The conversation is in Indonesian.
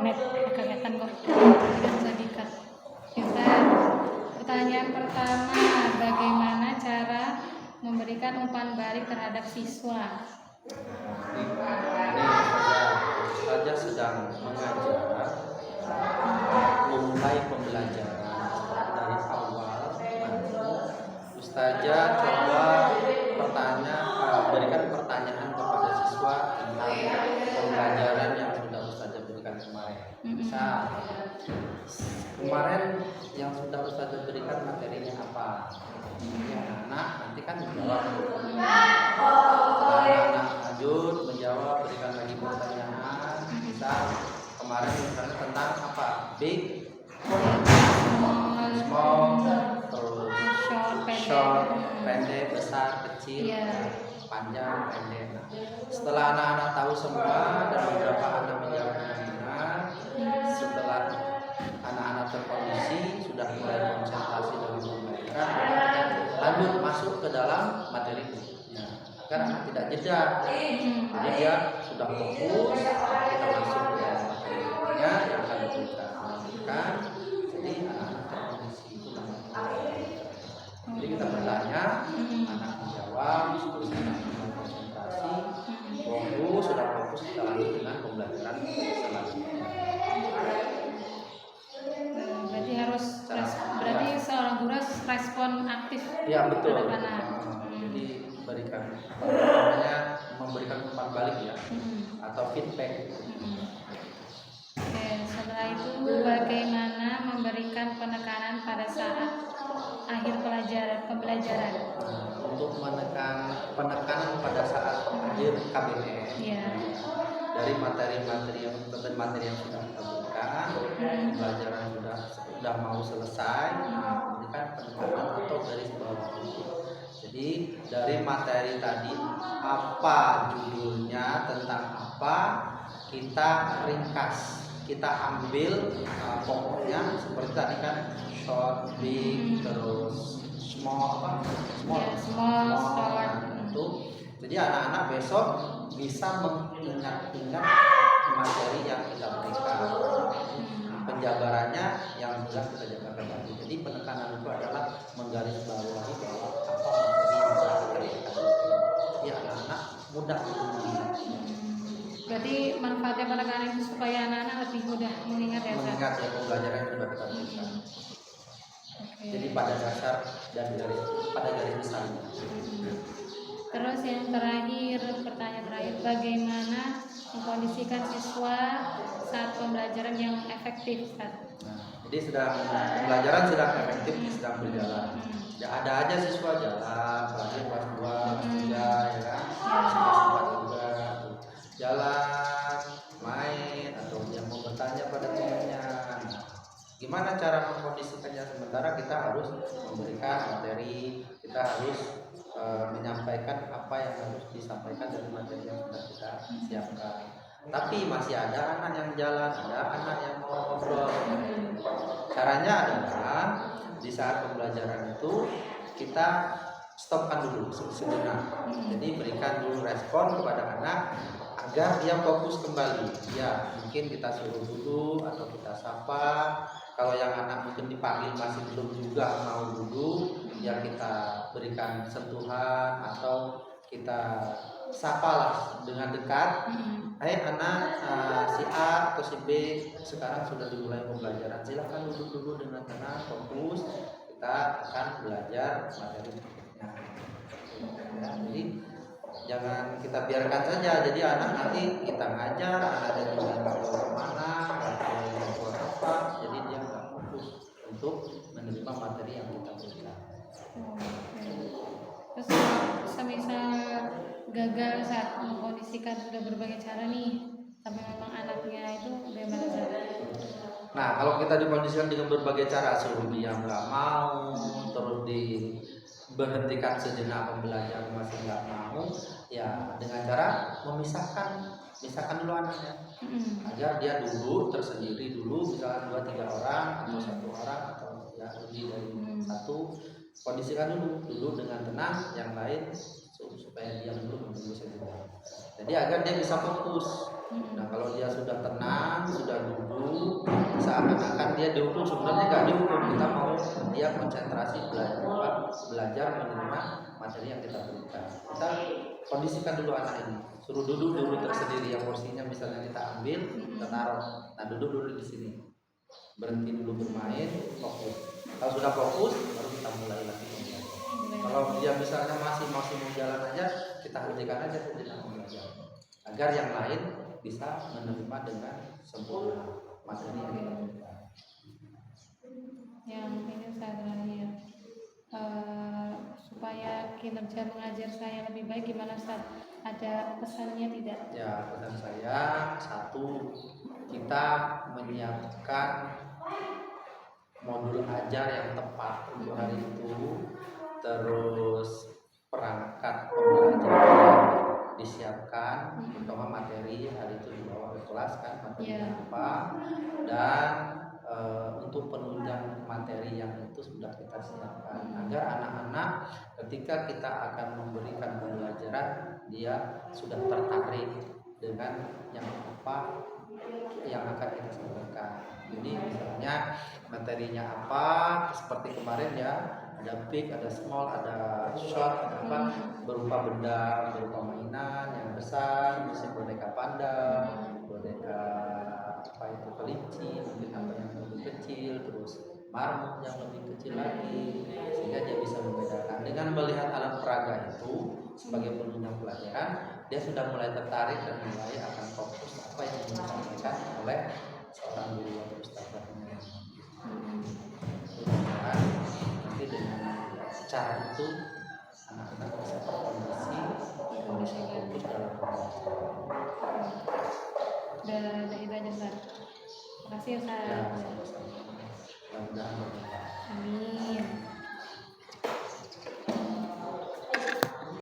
menit kegiatan kok tidak bisa dikat. Kita pertanyaan pertama, bagaimana cara memberikan umpan balik terhadap siswa? Ustazah sedang mengajar, mulai pembelajaran dari awal. Ustazah coba berikan pertanyaan kepada siswa tentang pembelajaran yang sudah Ustazah berikan kemarin. Misal, kemarin yang sudah Ustazah berikan materinya apa? Ya, anak nanti kan menjawab. Anak lanjut menjawab, berikan lagi pertanyaan. Misal kemarin misalnya tentang apa? Big, small, terus short, pendek, besar, kecil, panjang, pendek. Nah, setelah anak-anak tahu semua dan beberapa anak menjawab dengan benar, setelah anak-anak terkondisi sudah mulai konsentrasi dalam pembelajaran, lanjut masuk ke dalam materi berikutnya agar anak tidak jeda. Jadi dia sudah fokus, kita masuk ke dalam materi berikutnya yang akan kita lanjutkan. Jadi anak-anak terkondisi itu namanya. Jadi kita bertanya, anak menjawab, terus anak konsentrasi, fokus, sudah fokus kita lanjut dengan pembelajaran selanjutnya. Berarti seorang guru harus respon aktif. Ya betul. Terhadap anak. Jadi memberikan umpan balik ya, atau feedback. Oke, setelah itu bagaimana memberikan penekanan pada saat akhir pembelajaran? Untuk penekanan pada saat akhir KBM. Dari materi yang sudah kita berikan, pembelajaran sudah mau selesai, memberikan penekanan atau garis bawah. Jadi dari materi tadi apa judulnya, tentang apa, kita ringkas, kita ambil pokoknya seperti tadi kan, short, big, terus small, short. Itu. Jadi anak-anak besok bisa mengingat-ingat materi yang kita berikan. Penjabarannya yang sudah kita jabarkan tadi. Jadi penekanan itu adalah menggarisbawahi bahwa apa materi yang sudah kita berikan. Jadi anak-anak mudah mengingat. Berarti manfaatnya penekanan itu supaya anak-anak lebih mudah mengingat ya? Mengingat ya pembelajaran yang sudah kita berikan. Jadi pada dasar dan pada garis besarnya. Terus yang terakhir, pertanyaan terakhir, bagaimana mengkondisikan siswa saat pembelajaran yang efektif? Jadi pembelajaran sedang efektif, sedang berjalan. Ya ada aja siswa jalan, apalagi kelas 2, kelas 3 ya kan. Kelas 4 juga jalan, main, atau dia mau bertanya pada temannya. Gimana cara mengkondisikannya? Sementara kita harus memberikan materi, kita harus menyampaikan apa yang harus disampaikan dari materi yang sudah kita siapkan. Tapi masih ada anak yang jalan, ada anak yang mau ngobrol. Caranya adalah di saat pembelajaran itu kita stopkan dulu sejenak. Jadi berikan dulu respon kepada anak agar dia fokus kembali. Ya mungkin kita suruh dulu atau kita sapa. Kalau yang anak mungkin dipanggil masih belum juga mau duduk, ya kita berikan sentuhan atau kita sapalah dengan dekat. Hai anak, si A atau si B sekarang sudah dimulai pembelajaran, silakan duduk dulu dengan tenang, fokus. Kita akan belajar materi berikutnya. Ya, jadi jangan kita biarkan saja. Jadi anak nanti kita ngajar, anaknya juga nggak tahu kemana, nggak tahu apa. Jadi dia nggak fokus untuk menerima materi yang kita berikan. Terus semisal gagal saat mengkondisikan sudah berbagai cara nih, tapi memang anaknya itu bagaimana cara? Nah kalau kita dikondisikan dengan berbagai cara, suruh dia nggak mau, terus diberhentikan sejenak pembelajaran masih nggak mau, ya dengan cara misahkan dulu anaknya, agar dia dulu tersendiri dulu, misalnya 2-3 orang atau 1 orang atau ya lebih dari 1. Kondisikan dulu dengan tenang, yang lain supaya dia dulu menunggu sejenak. Jadi agar dia bisa fokus. Nah kalau dia sudah tenang, sudah duduk seakan-akan dia dihukum, sebenarnya nggak dihukum, kita mau dia konsentrasi belajar menerima materi yang kita berikan. Kita kondisikan dulu anak ini, suruh duduk dulu tersendiri, yang porsinya misalnya kita ambil, kita taruh, nah duduk dulu di sini, berhenti dulu bermain, fokus. Kalau sudah fokus, baru kita mulai lagi belajar. Kalau dia misalnya masih mau jalan aja, kita hentikan aja, kita mau belajar, agar yang lain bisa menerima dengan sempurna materi yang kita berikan. Yang ini saya terakhir, supaya kinerja mengajar saya lebih baik gimana Ustaz? Ada pesannya tidak? Ya, pesan saya satu, kita menyiapkan modul ajar yang tepat untuk hari itu, terus perangkat pembelajaran disiapkan, terutama materi hari itu dibawa ke kelas kan, materinya apa, dan untuk penunjang materi yang itu sudah kita siapkan agar anak-anak ketika kita akan memberikan pembelajaran dia sudah tertarik dengan yang apa yang akan kita sampaikan. Jadi misalnya materinya apa, seperti kemarin ya, ada big, ada small, ada short, ada apa, berupa benda, berupa mainan yang besar, misalnya boneka panda, boneka apa itu kelinci, mungkin apa yang lebih kecil, terus marmut yang lebih kecil lagi, sehingga dia bisa membedakan. Dengan melihat alat peraga itu sebagai penunjang pelajaran, dia sudah mulai tertarik dan mulai akan fokus apa yang ingin disampaikan oleh seorang guru atau ustadznya. Mudah-mudahan nanti dengan cara itu anak-anak bisa terkondisi dan bisa fokus dalam pembelajaran. Udah itu aja Ustaz. Terima kasih Ustaz. Ya, sama-sama. Mudah-mudahan bermanfaat.